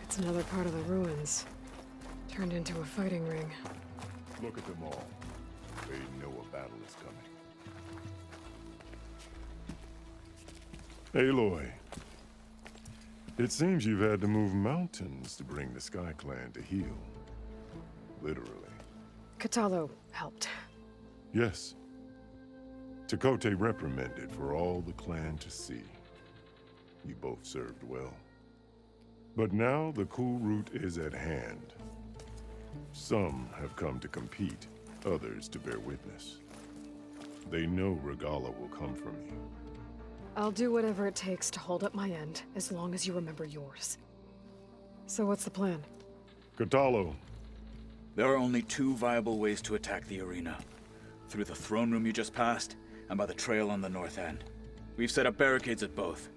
It's another part of the ruins. Turned into a fighting ring. Look at them all. They know a battle is coming. Aloy. It seems you've had to move mountains to bring the Sky Clan to heel. Literally. Katalo helped. Yes. Tekote reprimanded for all the clan to see. You both served well. But now the Kulrut is at hand. Some have come to compete, others to bear witness. They know Regala will come from you. I'll do whatever it takes to hold up my end, as long as you remember yours. So what's the plan? Katalo. There are only two viable ways to attack the arena. Through the throne room you just passed, and by the trail on the north end. We've set up barricades at both.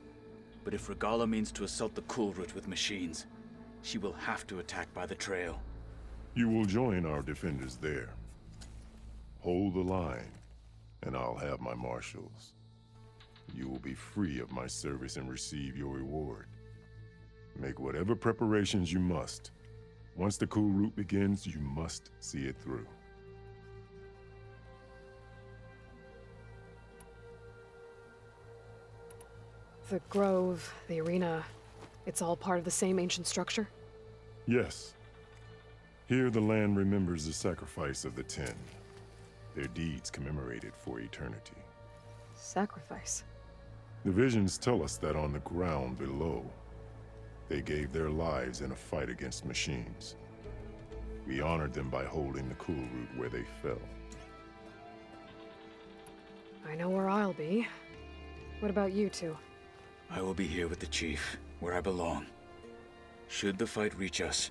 But if Regala means to assault the Kulrut with machines, she will have to attack by the trail. You will join our defenders there. Hold the line, and I'll have my marshals. You will be free of my service and receive your reward. Make whatever preparations you must. Once the Kulrut begins, you must see it through. The grove, the arena, it's all part of the same ancient structure? Yes. Here the land remembers the sacrifice of the Ten. Their deeds commemorated for eternity. Sacrifice? The visions tell us that on the ground below, they gave their lives in a fight against machines. We honored them by holding the Kulrut where they fell. I know where I'll be. What about you two? I will be here with the chief, where I belong. Should the fight reach us,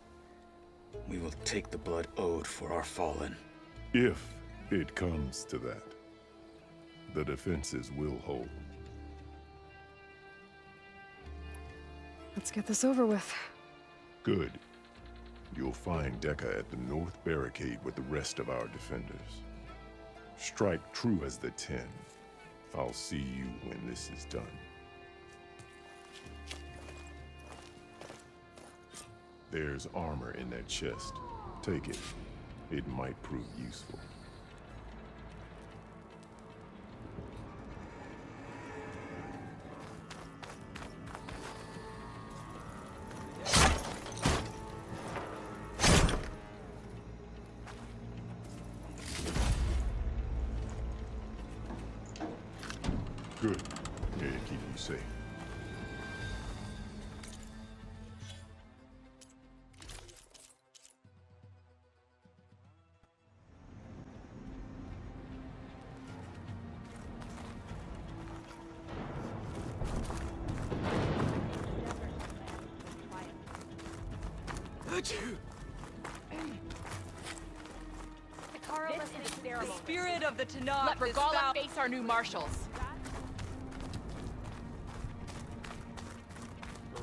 we will take the blood owed for our fallen. If it comes to that, the defenses will hold. Let's get this over with. Good. You'll find Dekka at the north barricade with the rest of our defenders. Strike true as the Ten. I'll see you when this is done. There's armor in that chest. Take it. It might prove useful. Good. May it keep you safe. The spirit of the Tanakh. Let Regala face our new marshals.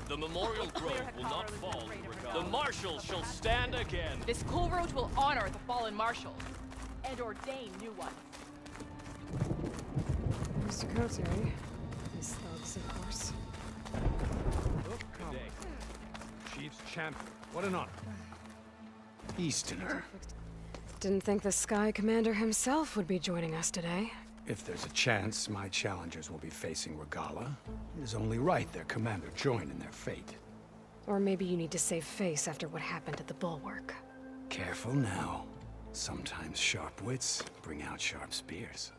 The memorial grove will not fall. The marshals shall stand again. This Kulrut will honor the fallen marshals and ordain new ones. Mr. Kote, these thugs, of course. Good day. Chief's champion. What an honor. Easterner. Didn't think the Sky Commander himself would be joining us today. If there's a chance my challengers will be facing Regala, it is only right their commander join in their fate. Or maybe you need to save face after what happened at the Bulwark. Careful now. Sometimes sharp wits bring out sharp spears.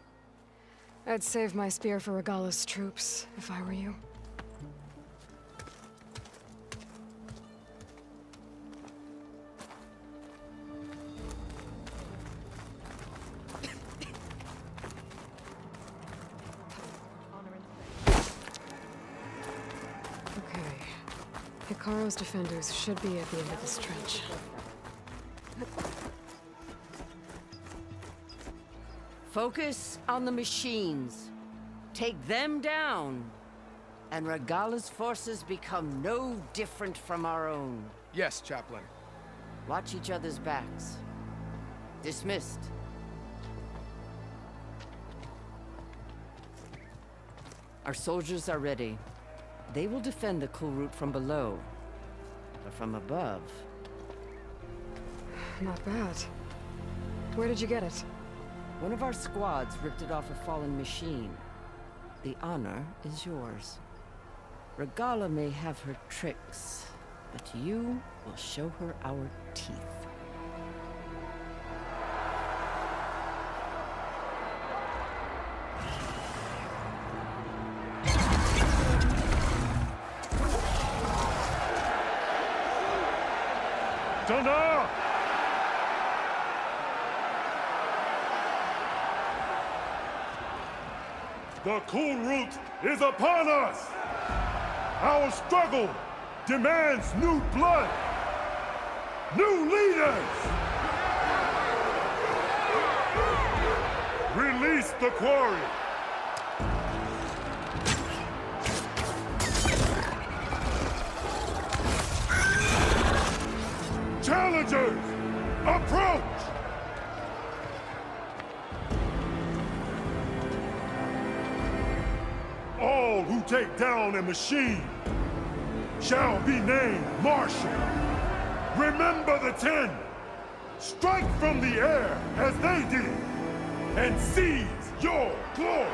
I'd save my spear for Regala's troops, if I were you. Hikaru's defenders should be at the end of this trench. Focus on the machines. Take them down, and Regala's forces become no different from our own. Yes, Chaplain. Watch each other's backs. Dismissed. Our soldiers are ready. They will defend the Kulrut from below. But from above. Not bad. Where did you get it? One of our squads ripped it off a fallen machine. The honor is yours. Regala may have her tricks, but you will show her our teeth. Tana! The Kulrut is upon us! Our struggle demands new blood! New leaders! Release the quarry! Challengers, approach! All who take down a machine shall be named Marshal. Remember the 10. Strike from the air as they did, and seize your glory!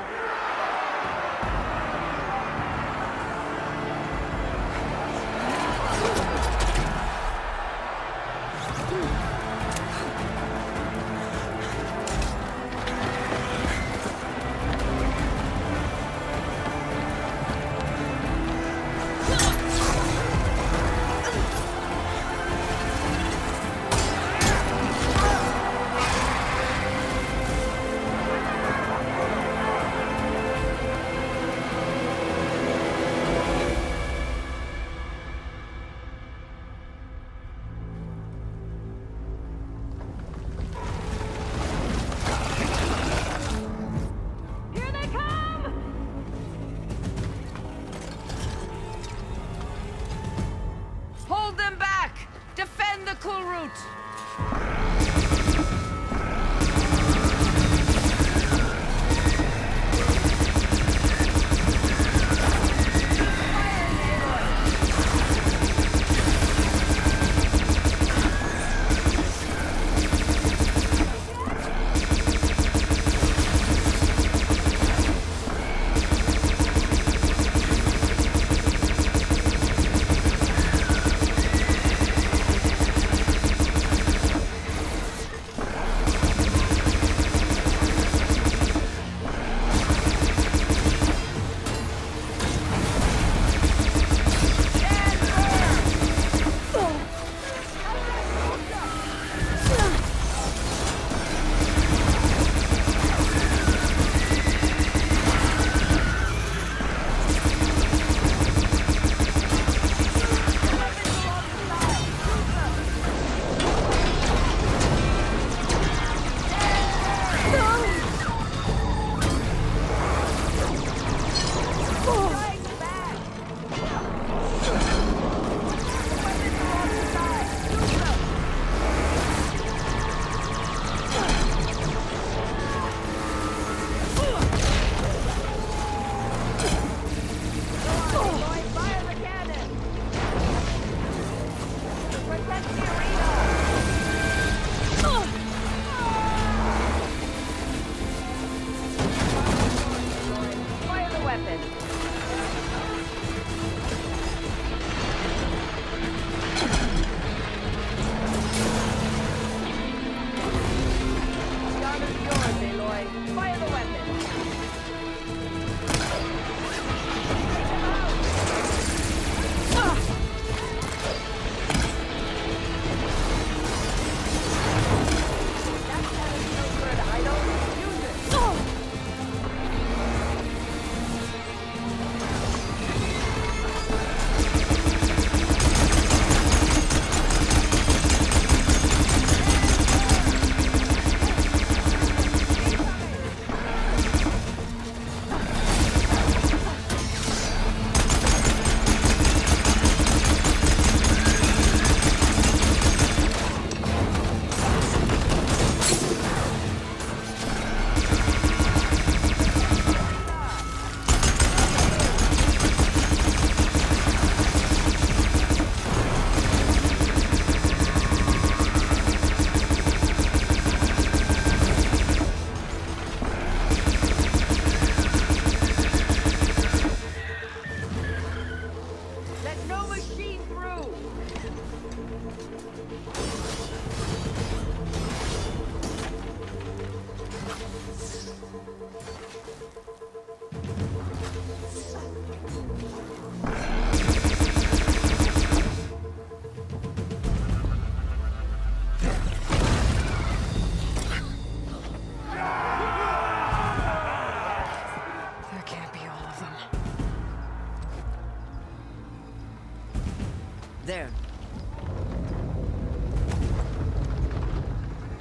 Hold them back! Defend the Kulrut!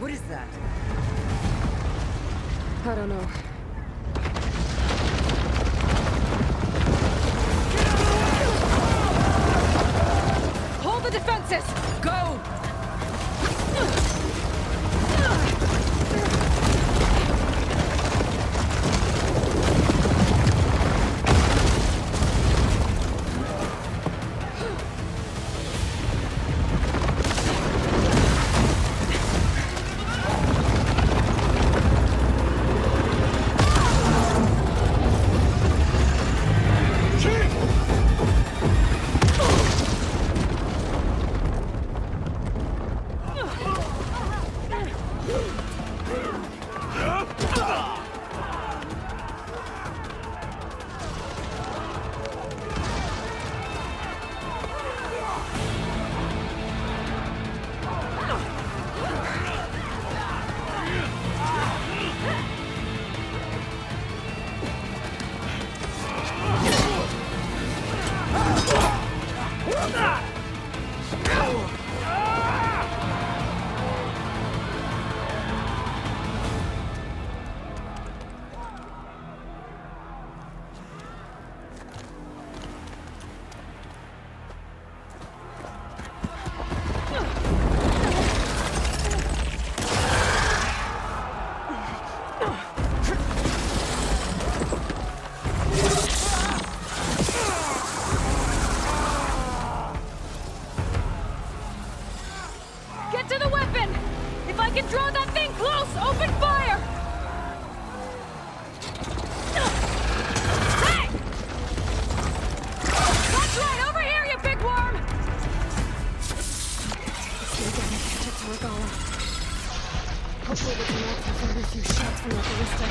What is that? I don't know. Hold the defenses! Go! Get to the weapon! If I can draw that thing close, open fire! Hey! That's right, over here, you big worm! Let's get again and catch up to Regala. Hopefully we can knock off every few shots from that ballista.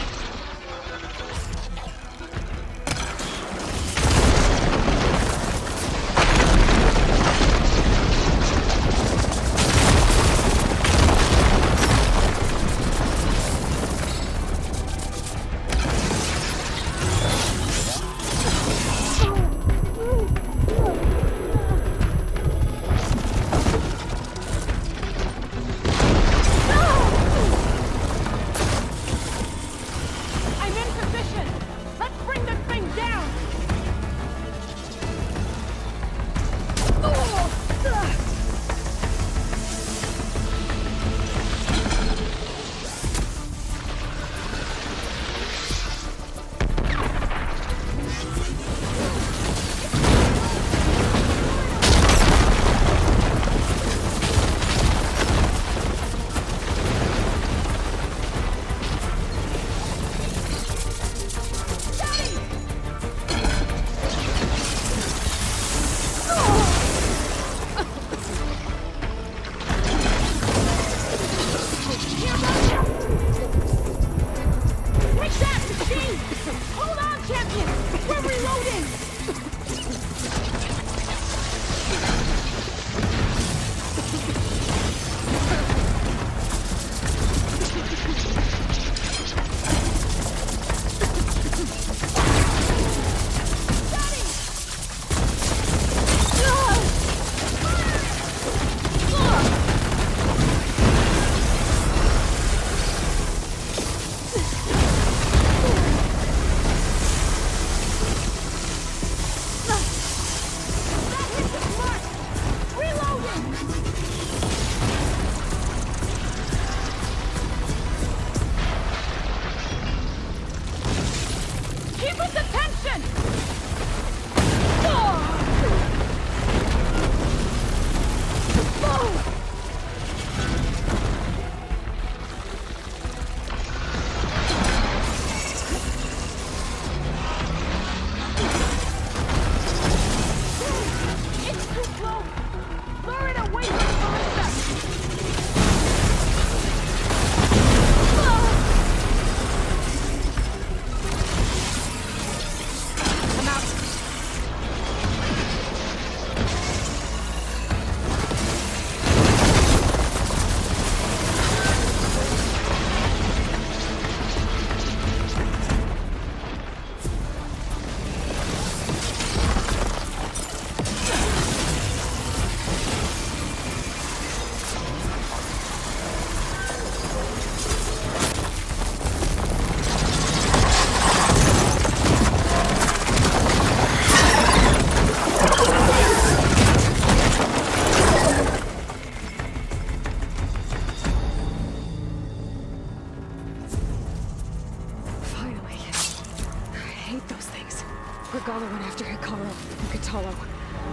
Regala went after Hikaru and Katalo.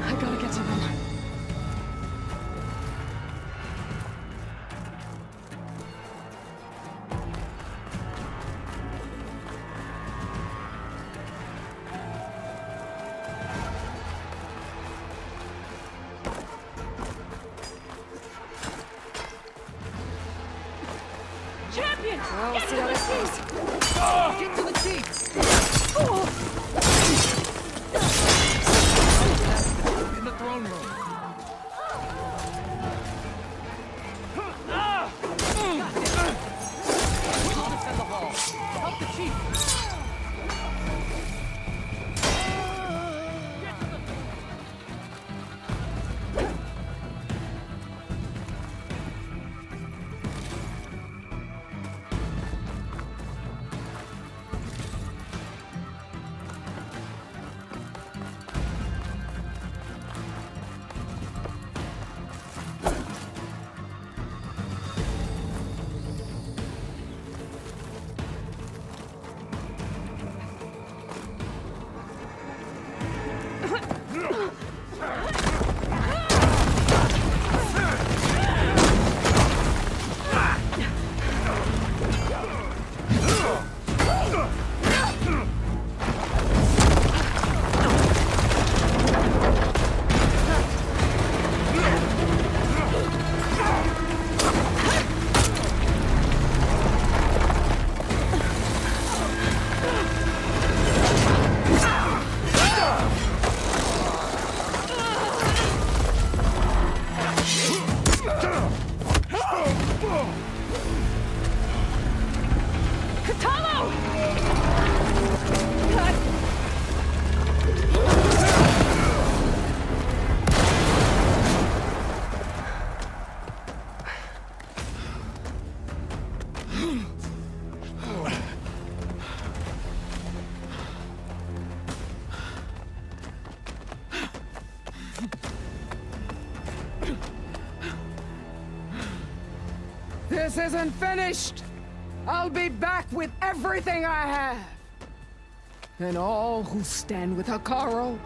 I gotta get to them. Champion! Well, we'll see how this goes. Get to the chief! In the throne room. We'll defend the hall. Help the chief! This isn't finished! I'll be back with everything I have! And all who stand with Hikaru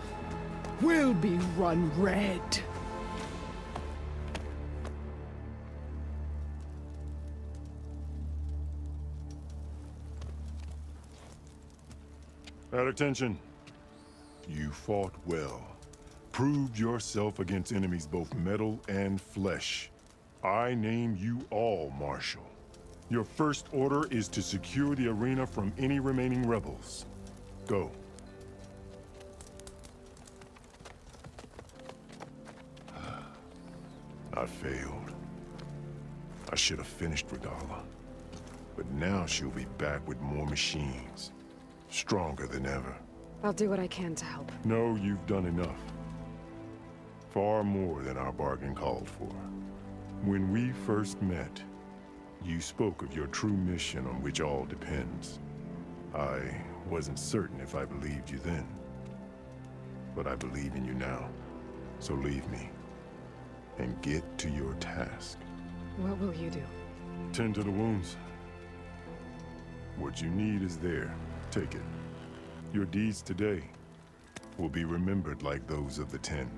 will be run red. At attention. You fought well. Proved yourself against enemies both metal and flesh. I name you all Marshal. Your first order is to secure the arena from any remaining rebels. Go. I failed. I should have finished Regala. But now she'll be back with more machines. Stronger than ever. I'll do what I can to help. No, you've done enough. Far more than our bargain called for. When we first met, you spoke of your true mission on which all depends. I wasn't certain if I believed you then. But I believe in you now. So leave me. And get to your task. What will you do? Tend to the wounds. What you need is there. Take it. Your deeds today will be remembered like those of the 10.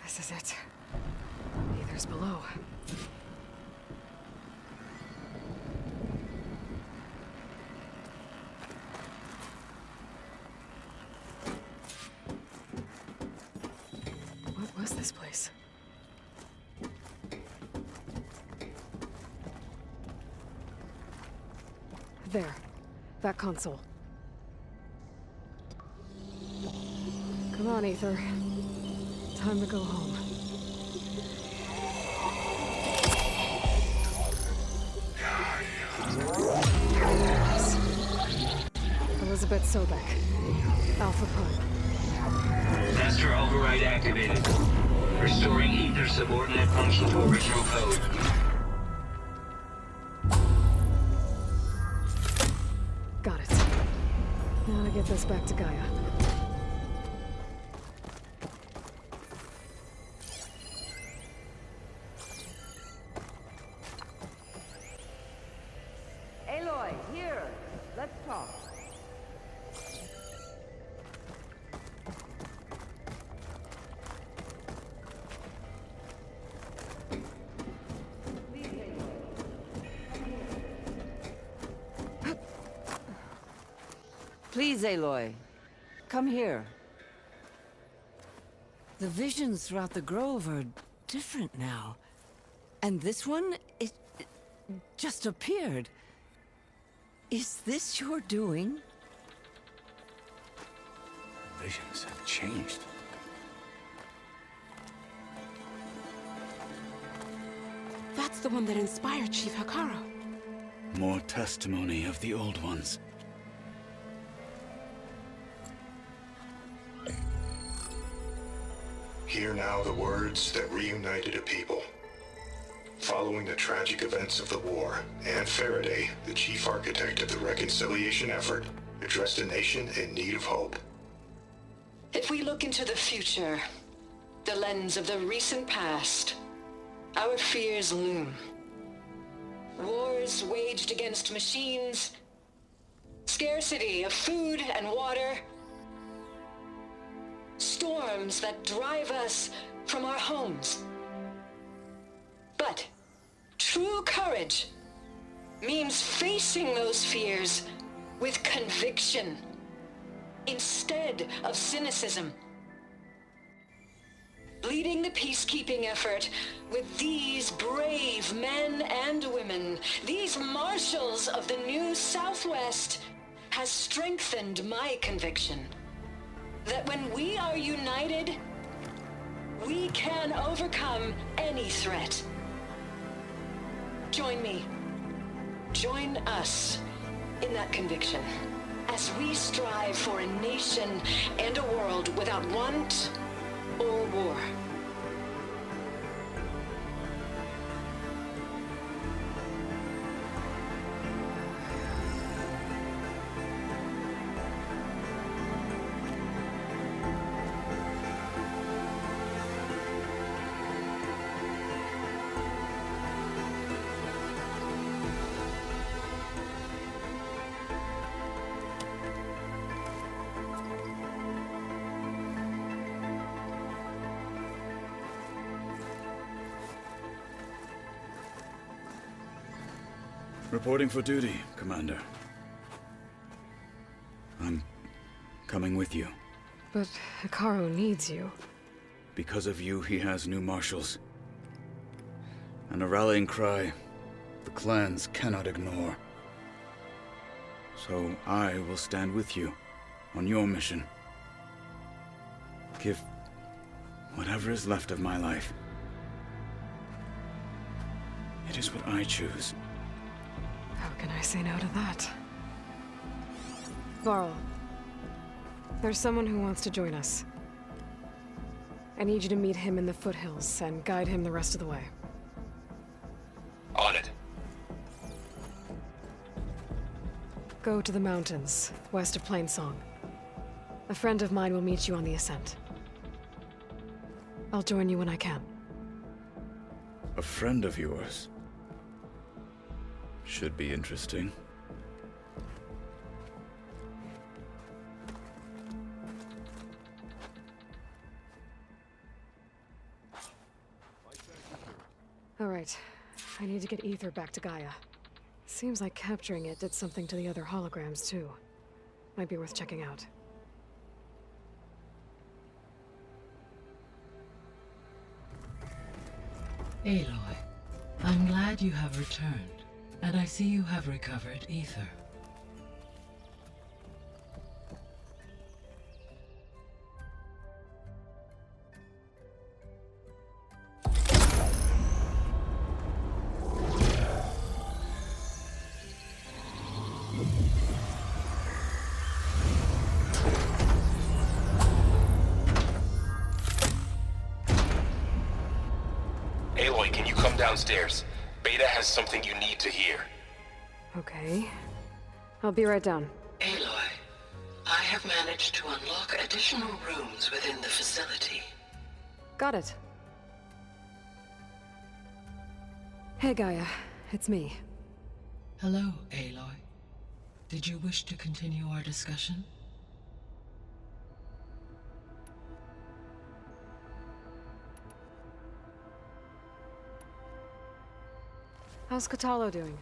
This is it. Aether's below. What was this place? There. That console. Come on, Aether. Time to go home. Elizabeth Sobek. Alpha Prime. Master override activated. Restoring ether subordinate function to original code. Got it. Now to get this back to Gaia. Aloy, here. Let's talk. Please, Aloy, come here. The visions throughout the grove are different now. And this one, it just appeared. Is this your doing? Visions have changed. That's the one that inspired Chief Hakaro. More testimony of the old ones. Hear now the words that reunited a people. Following the tragic events of the war, Anne Faraday, the chief architect of the reconciliation effort, addressed a nation in need of hope. If we look into the future, the lens of the recent past, our fears loom. Wars waged against machines, scarcity of food and water, storms that drive us from our homes. But true courage means facing those fears with conviction instead of cynicism. Leading the peacekeeping effort with these brave men and women, these marshals of the new Southwest, has strengthened my conviction that when we are united, we can overcome any threat. Join me. Join us in that conviction as we strive for a nation and a world without want or war. Reporting for duty, Commander. I'm coming with you. But Hikaru needs you. Because of you, he has new marshals. And a rallying cry the clans cannot ignore. So I will stand with you on your mission. Give whatever is left of my life. It is what I choose. How can I say no to that? Varl, there's someone who wants to join us. I need you to meet him in the foothills and guide him the rest of the way. On it. Go to the mountains, west of Plainsong. A friend of mine will meet you on the ascent. I'll join you when I can. A friend of yours? Should be interesting. All right. I need to get Ether back to Gaia. Seems like capturing it did something to the other holograms, too. Might be worth checking out. Aloy, I'm glad you have returned, and I see you have recovered Ether. downstairs. Beta has something you need to hear. Okay. I'll be right down. Aloy, I have managed to unlock additional rooms within the facility. Got it. Hey, Gaia. It's me. Hello, Aloy. Did you wish to continue our discussion? How's Kotallo doing?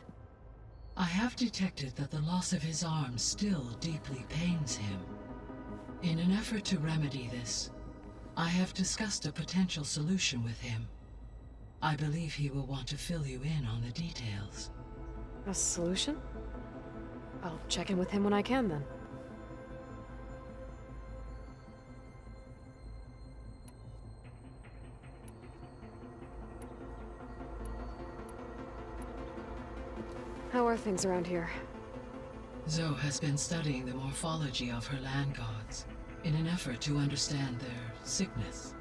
I have detected that the loss of his arm still deeply pains him. In an effort to remedy this, I have discussed a potential solution with him. I believe he will want to fill you in on the details. A solution? I'll check in with him when I can, then. How are things around here? Zoe has been studying the morphology of her land gods in an effort to understand their sickness.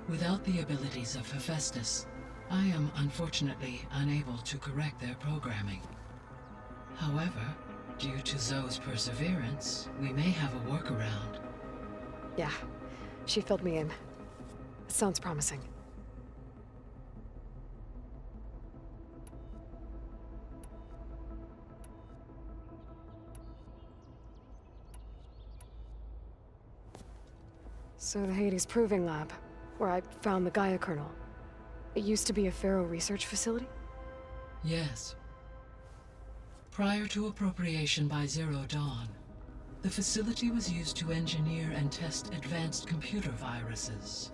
Without the abilities of Hephaestus, I am unfortunately unable to correct their programming. However, due to Zoe's perseverance, we may have a workaround. Yeah, she filled me in. It sounds promising. So the Hades Proving Lab, where I found the Gaia kernel. It used to be a Pharaoh research facility? Yes. Prior to appropriation by Zero Dawn, the facility was used to engineer and test advanced computer viruses.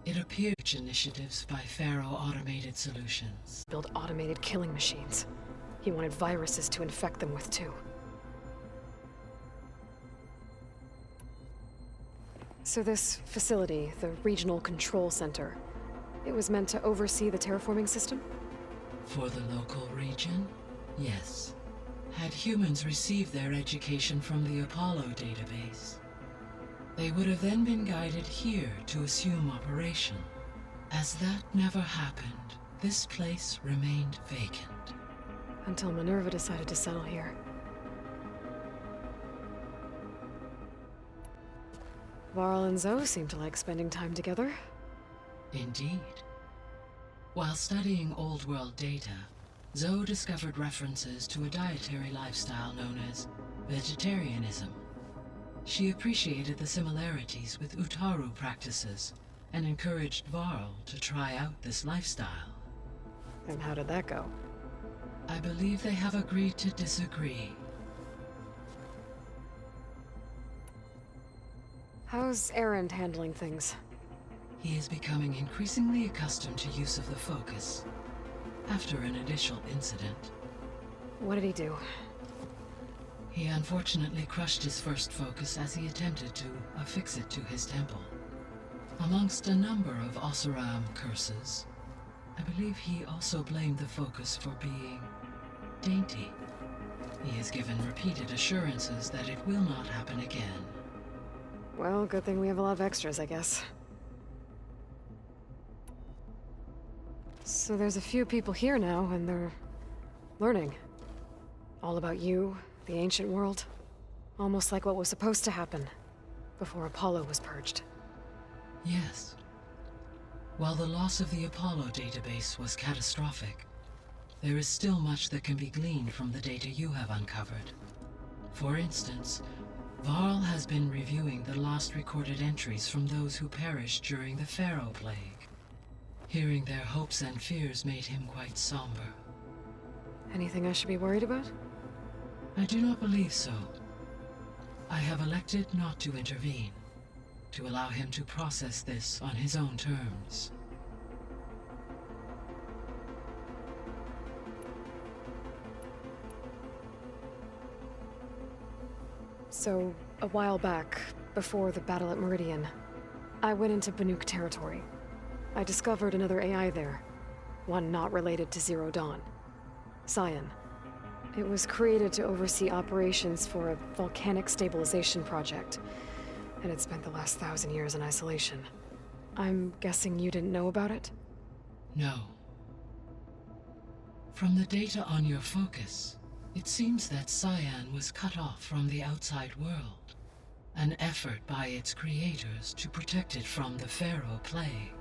It appeared initiatives by Pharaoh Automated Solutions. Build automated killing machines. He wanted viruses to infect them with, too. So this facility, the Regional Control Center, it was meant to oversee the terraforming system? For the local region, yes. Had humans received their education from the Apollo database, they would have then been guided here to assume operation. As that never happened, this place remained vacant. Until Minerva decided to settle here. Varl and Zoe seem to like spending time together. Indeed. While studying old world data, Zoe discovered references to a dietary lifestyle known as vegetarianism. She appreciated the similarities with Utaru practices and encouraged Varl to try out this lifestyle. And how did that go? I believe they have agreed to disagree. How's Erend handling things? He is becoming increasingly accustomed to use of the focus, after an initial incident. What did he do? He unfortunately crushed his first focus as he attempted to affix it to his temple. Amongst a number of Oseram curses, I believe he also blamed the focus for being dainty. He has given repeated assurances that it will not happen again. Well, good thing we have a lot of extras, I guess. So there's a few people here now, and they're learning. All about you, the ancient world. Almost like what was supposed to happen before Apollo was purged. Yes. While the loss of the Apollo database was catastrophic, there is still much that can be gleaned from the data you have uncovered. For instance, Varl has been reviewing the last recorded entries from those who perished during the Pharaoh Plague. Hearing their hopes and fears made him quite somber. Anything I should be worried about? I do not believe so. I have elected not to intervene, to allow him to process this on his own terms. So, a while back, before the battle at Meridian, I went into Banuk territory. I discovered another AI there, one not related to Zero Dawn. Scion. It was created to oversee operations for a volcanic stabilization project, and it spent the last 1,000 years in isolation. I'm guessing you didn't know about it? No. From the data on your focus, it seems that Cyan was cut off from the outside world. An effort by its creators to protect it from the Pharaoh Plague.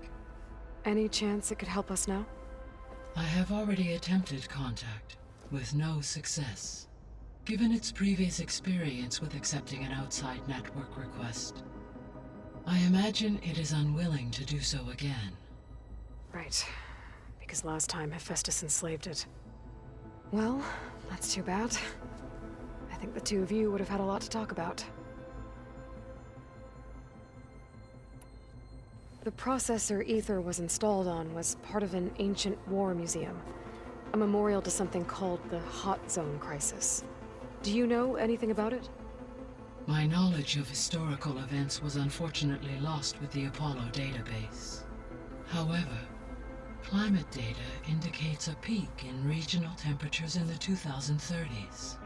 Any chance it could help us now? I have already attempted contact, with no success. Given its previous experience with accepting an outside network request, I imagine it is unwilling to do so again. Right. Because last time Hephaestus enslaved it. Well, that's too bad. I think the two of you would have had a lot to talk about. The processor Ether was installed on was part of an ancient war museum. A memorial to something called the Hot Zone Crisis. Do you know anything about it? My knowledge of historical events was unfortunately lost with the Apollo database. However, climate data indicates a peak in regional temperatures in the 2030s.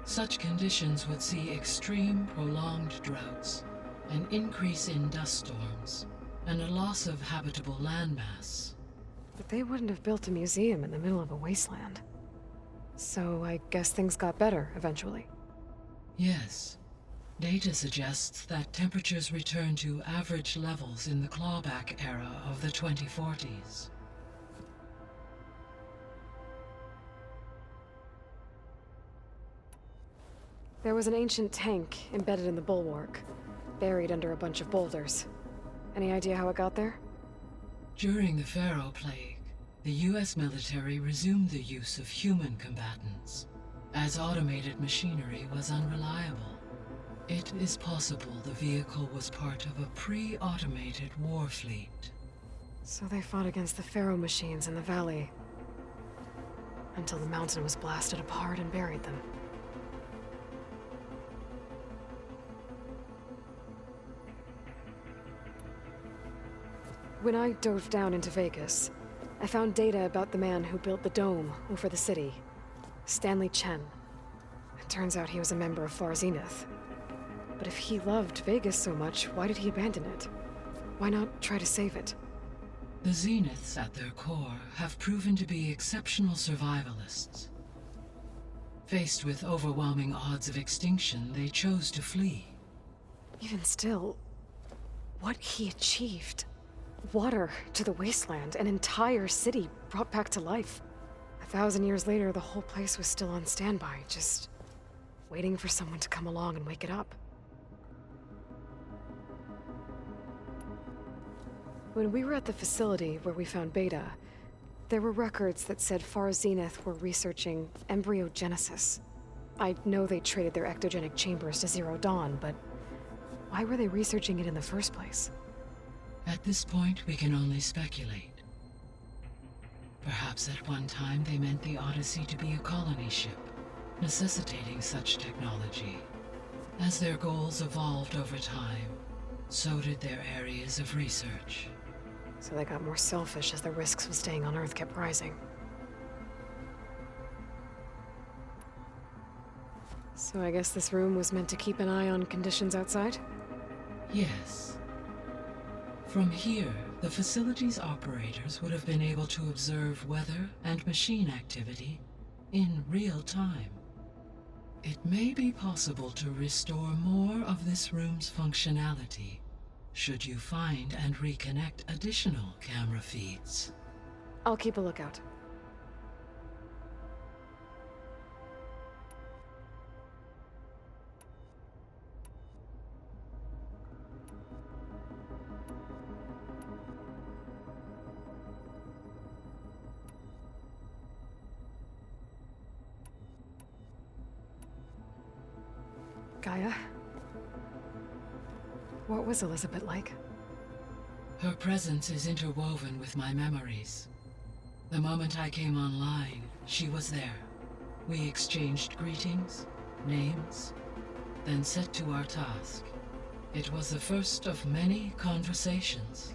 Such conditions would see extreme, prolonged droughts, an increase in dust storms, and a loss of habitable landmass. But they wouldn't have built a museum in the middle of a wasteland. So I guess things got better eventually. Yes. Data suggests that temperatures returned to average levels in the clawback era of the 2040s. There was an ancient tank embedded in the bulwark, buried under a bunch of boulders. Any idea how it got there? During the Pharaoh Plague, the US military resumed the use of human combatants, as automated machinery was unreliable. It is possible the vehicle was part of a pre-automated war fleet. So they fought against the Pharaoh machines in the valley, until the mountain was blasted apart and buried them. When I dove down into Vegas, I found data about the man who built the dome over the city, Stanley Chen. It turns out he was a member of Far Zenith. But if he loved Vegas so much, why did he abandon it? Why not try to save it? The Zeniths at their core have proven to be exceptional survivalists. Faced with overwhelming odds of extinction, they chose to flee. Even still, what he achieved. Water to the wasteland, an entire city brought back to life. 1,000 years later, the whole place was still on standby, just waiting for someone to come along and wake it up. When we were at the facility where we found Beta, there were records that said Far Zenith were researching embryogenesis. I know they traded their ectogenic chambers to Zero Dawn, but why were they researching it in the first place? At this point, we can only speculate. Perhaps at one time they meant the Odyssey to be a colony ship, necessitating such technology. As their goals evolved over time, so did their areas of research. So they got more selfish as the risks of staying on Earth kept rising. So I guess this room was meant to keep an eye on conditions outside? Yes. From here, the facility's operators would have been able to observe weather and machine activity in real time. It may be possible to restore more of this room's functionality, should you find and reconnect additional camera feeds. I'll keep a lookout. Gaia? What was Elizabeth like? Her presence is interwoven with my memories. The moment I came online, she was there. We exchanged greetings, names, then set to our task. It was the first of many conversations.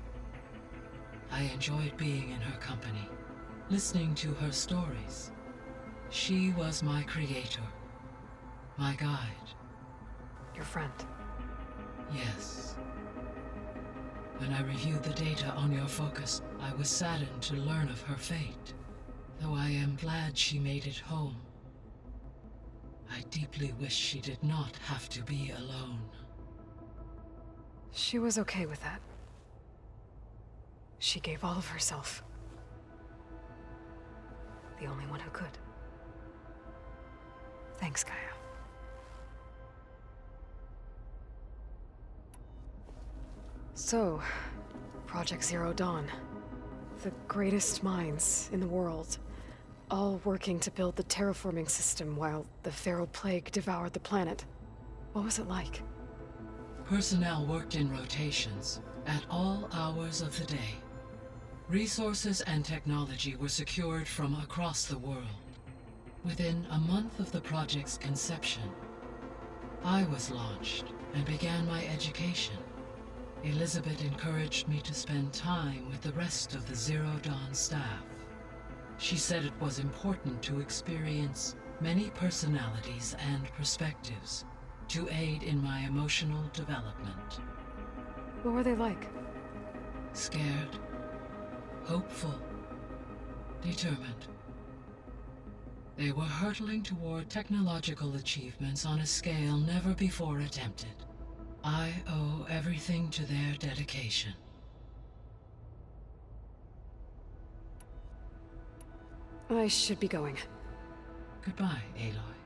I enjoyed being in her company, listening to her stories. She was my creator, my guide. Your friend. Yes. When I reviewed the data on your focus, I was saddened to learn of her fate. though I am glad she made it home. I deeply wish she did not have to be alone. She was okay with that. She gave all of herself. The only one who could. Thanks, Gaia. So, Project Zero Dawn. The greatest minds in the world, all working to build the terraforming system while the Feral Plague devoured the planet. What was it like? Personnel worked in rotations, at all hours of the day. Resources and technology were secured from across the world. Within a month of the project's conception, I was launched and began my education. Elizabeth encouraged me to spend time with the rest of the Zero Dawn staff. She said it was important to experience many personalities and perspectives to aid in my emotional development. What were they like? Scared, hopeful, determined. They were hurtling toward technological achievements on a scale never before attempted. I owe everything to their dedication. I should be going. Goodbye, Aloy.